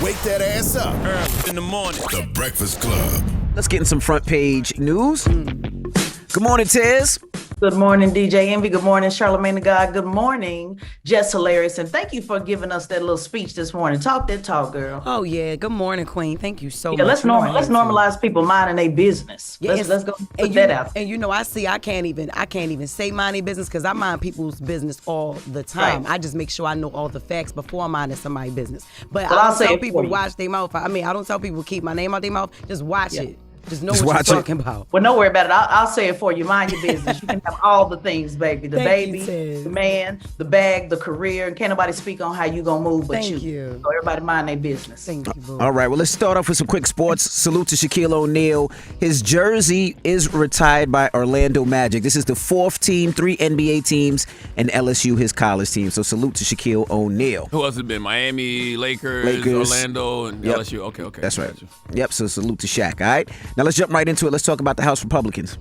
Wake that ass up early in the morning. The Breakfast Club. Let's get in some front page news. Good morning, Tez. Good morning, DJ Envy. Good morning, Charlamagne the God. Good morning, Jess Hilarious. And thank you for giving us that little speech this morning. Talk that talk, girl. Oh, yeah. Good morning, Queen. Thank you so much. Let's normalize people minding their business. Yeah, let's go put that out. And I can't even say minding business because I mind people's business all the time. Right. I just make sure I know all the facts before I'm minding somebody's business. But Well, I I'll don't say tell it people for you. watch their mouth. I don't tell people keep my name out their mouth. Just watch it. Just know Just what watch you're it. talking about. Well, don't worry about it. I'll say it for you. Mind your business. You can have all the things, baby. The Thank you, baby, Tez. the man, the bag, the career. Can't nobody speak on how you gonna move but Thank you. you. So everybody mind their business. Thank you, boo. All right, well, let's start off with some quick sports. Salute to Shaquille O'Neal. His jersey is retired by Orlando Magic. This is the fourth team, 3 NBA teams, and LSU, his college team. So salute to Shaquille O'Neal. Who else has been? Miami, Lakers, Orlando, and Yep. LSU. Okay. That's right. Gotcha. Yep, so salute to Shaq, all right? Now let's jump right into it. Let's talk about the House Republicans.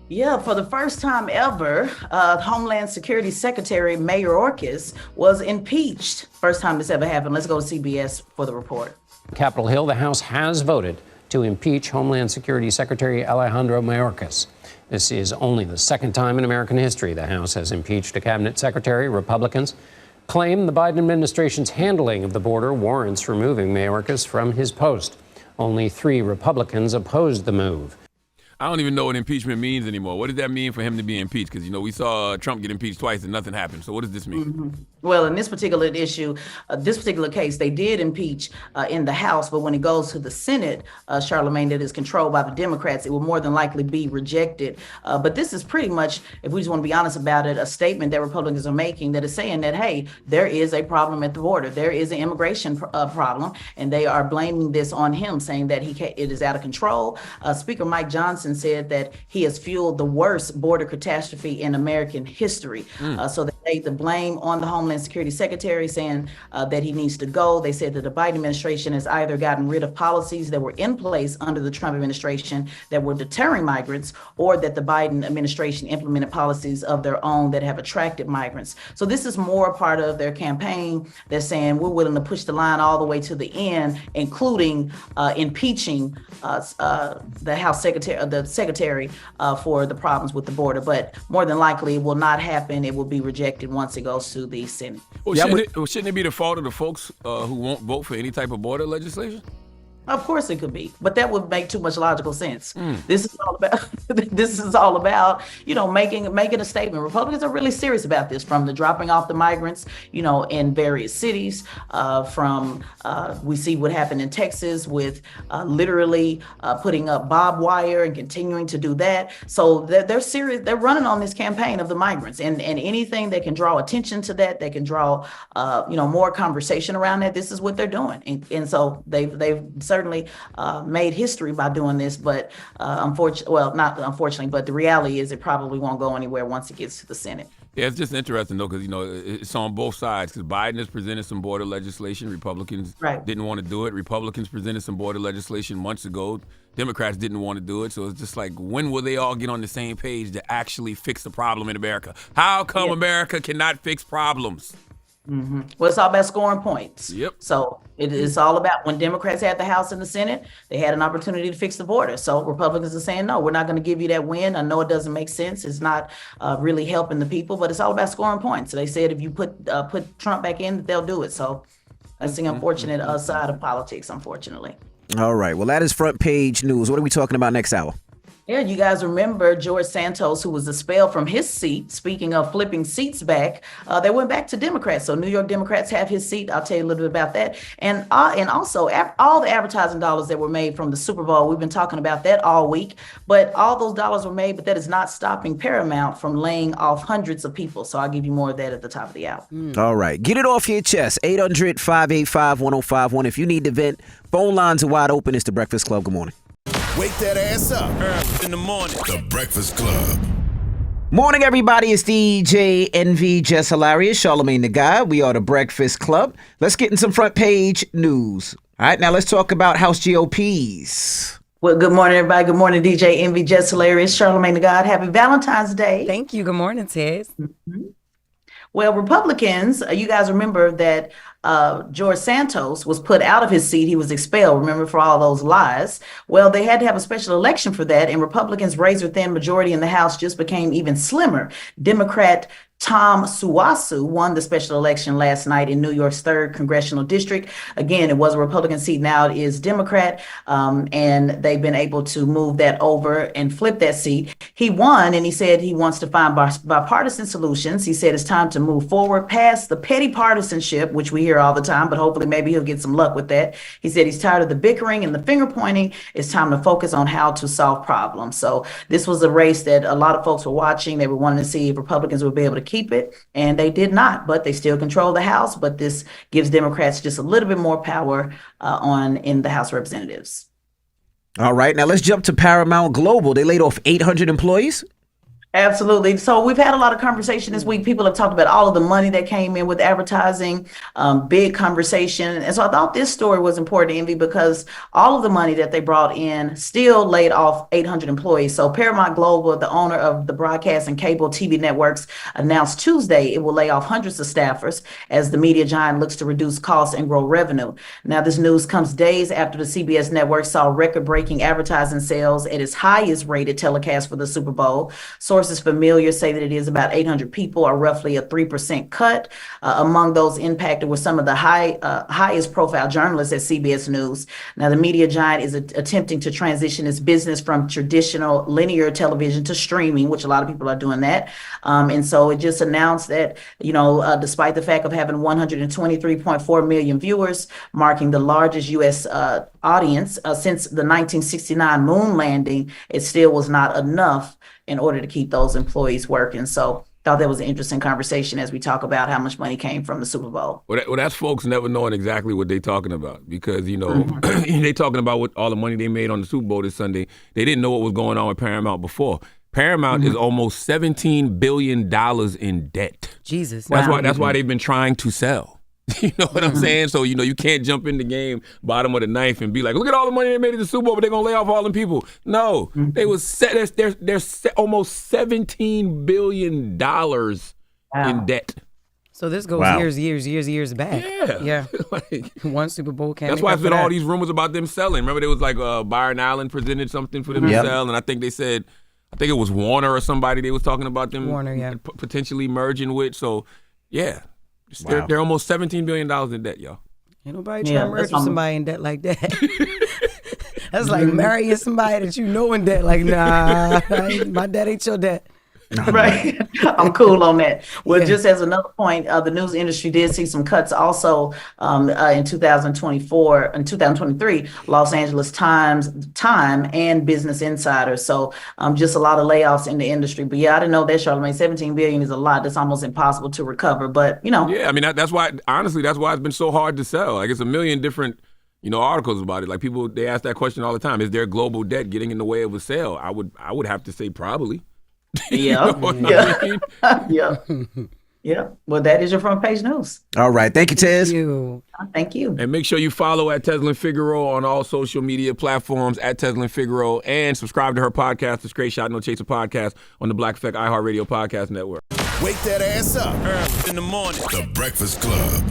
Yeah, for the first time ever, Homeland Security Secretary Mayorkas was impeached. First time this ever happened. Let's go to CBS for the report. Capitol Hill, the House has voted to impeach Homeland Security Secretary Alejandro Mayorkas. This is only the second time in American history the House has impeached a cabinet secretary. Republicans claim the Biden administration's handling of the border warrants removing Mayorkas from his post. Only 3 Republicans opposed the move. I don't even know what impeachment means anymore. What does that mean for him to be impeached? Because, we saw Trump get impeached twice and nothing happened. So what does this mean? Well, in this particular issue, this particular case, they did impeach in the House, but when it goes to the Senate, Charlamagne, that is controlled by the Democrats, it will more than likely be rejected. But this is pretty much, if we just want to be honest about it, a statement that Republicans are making that is saying that, hey, there is a problem at the border. There is an immigration problem, and they are blaming this on him, saying that it is out of control. Speaker Mike Johnson said that he has fueled the worst border catastrophe in American history. So they laid the blame on the Homeland Security Secretary, saying that he needs to go. They said that the Biden administration has either gotten rid of policies that were in place under the Trump administration that were deterring migrants, or that the Biden administration implemented policies of their own that have attracted migrants. So this is more a part of their campaign. They're saying we're willing to push the line all the way to the end, including impeaching the House Secretary for the problems with the border. But more than likely, it will not happen. It will be rejected once it goes to the Senate. Well, shouldn't it be the fault of the folks who won't vote for any type of border legislation? Of course it could be, but that would make too much logical sense. This is all about, making a statement. Republicans are really serious about this, from the dropping off the migrants, in various cities, we see what happened in Texas with literally putting up barbed wire and continuing to do that. So they're serious. They're running on this campaign of the migrants, and anything that can draw attention to that, they can draw, more conversation around that. This is what they're doing. And so they've certainly made history by doing this, but not unfortunately, but the reality is it probably won't go anywhere once it gets to the Senate. Yeah, it's just interesting, though, because, it's on both sides. Because Biden has presented some border legislation. Republicans didn't want to do it. Republicans presented some border legislation months ago. Democrats didn't want to do it. So it's just like, when will they all get on the same page to actually fix the problem in America? How come America cannot fix problems? Well, it's all about scoring points. Yep. So it's all about, when Democrats had the House and the Senate, they had an opportunity to fix the border. So Republicans are saying, no, we're not going to give you that win. I know it doesn't make sense. It's not really helping the people, but it's all about scoring points. So they said if you put Trump back in, they'll do it. So that's the unfortunate side of politics, unfortunately. All right, well, that is front page news. What are we talking about next hour? Yeah, you guys remember George Santos, who was expelled from his seat. Speaking of flipping seats back, they went back to Democrats. So New York Democrats have his seat. I'll tell you a little bit about that. And also all the advertising dollars that were made from the Super Bowl, we've been talking about that all week. But all those dollars were made, but that is not stopping Paramount from laying off hundreds of people. So I'll give you more of that at the top of the hour. All right, get it off your chest. 800-585-1051. If you need to vent, phone lines are wide open. It's the Breakfast Club. Good morning. Wake that ass up early in the morning. The Breakfast Club. Morning, everybody. It's DJ Envy, Jess Hilarious, Charlamagne the God. We are the Breakfast Club. Let's get in some front page news. All right, now let's talk about House GOPs. Well, good morning, everybody. Good morning, DJ Envy, Jess Hilarious, Charlamagne the God. Happy Valentine's Day. Thank you. Good morning, Tez. Well, Republicans, you guys remember that George Santos was put out of his seat. He was expelled, remember, for all those lies. Well, they had to have a special election for that, and Republicans' razor-thin majority in the House just became even slimmer. Democrat Tom Suwasu won the special election last night in New York's 3rd congressional district. Again, it was a Republican seat. Now it is Democrat, and they've been able to move that over and flip that seat. He won, and he said he wants to find bipartisan solutions. He said it's time to move forward past the petty partisanship, which we hear all the time, but hopefully maybe he'll get some luck with that. He said he's tired of the bickering and the finger pointing. It's time to focus on how to solve problems. So this was a race that a lot of folks were watching. They were wanting to see if Republicans would be able to keep it, and they did not, but they still control the House. But this gives Democrats just a little bit more power in the House of Representatives. All right, now let's jump to Paramount Global. They laid off 800 employees. Absolutely. So we've had a lot of conversation this week. People have talked about all of the money that came in with advertising, big conversation. And so I thought this story was important, Envy, because all of the money that they brought in still laid off 800 employees. So Paramount Global, the owner of the broadcast and cable TV networks, announced Tuesday it will lay off hundreds of staffers as the media giant looks to reduce costs and grow revenue. Now, this news comes days after the CBS network saw record-breaking advertising sales at its highest rated telecast for the Super Bowl. Sources familiar say that it is about 800 people, or roughly a 3% cut. Among those impacted were some of the highest profile journalists at CBS News. Now, the media giant is attempting to transition its business from traditional linear television to streaming, which a lot of people are doing that. And so it just announced that, despite the fact of having 123.4 million viewers, marking the largest U.S. audience since the 1969 moon landing, it still was not enough in order to keep those employees working. So thought that was an interesting conversation as we talk about how much money came from the Super Bowl. Well, that's folks never knowing exactly what they're talking about, because, they talking about what all the money they made on the Super Bowl this Sunday. They didn't know what was going on with Paramount before. Paramount is almost $17 billion in debt. Jesus. That's why they've been trying to sell. You know what I'm saying? So, you can't jump in the game bottom of the knife and be like, look at all the money they made at the Super Bowl, but they're going to lay off all them people. No, they was they're almost $17 billion in debt. So this goes years back. Yeah. Like, one Super Bowl can't. That's why it's been all these rumors about them selling. Remember, there was like Byron Allen presented something for them to sell, and I think it was Warner or somebody they was talking about them potentially merging with. So, yeah. They're almost $17 billion in debt, y'all. Ain't nobody trying to merge with somebody in debt like that. That's like marrying somebody that you know in debt. Like, nah, my debt ain't your debt. Right. I'm cool on that. Well, just as another point, the news industry did see some cuts also in 2024 and 2023, Los Angeles Time and Business Insider. So just a lot of layoffs in the industry. But yeah, I didn't know that, Charlamagne. 17 billion is a lot. That's almost impossible to recover. But, Yeah, I mean, that's why it's been so hard to sell. Like, it's a million different articles about it. Like, people, they ask that question all the time. Is there global debt getting in the way of a sale? I would have to say probably. Yeah. Yeah. Well, that is your front page news. All right. Thank you, Tez. Thank you. And make sure you follow at Teslin Figaro on all social media platforms at Teslin Figaro, and subscribe to her podcast, The Straight Shot No Chaser Podcast, on the Black Effect iHeartRadio Podcast Network. Wake that ass up early in the morning. The Breakfast Club.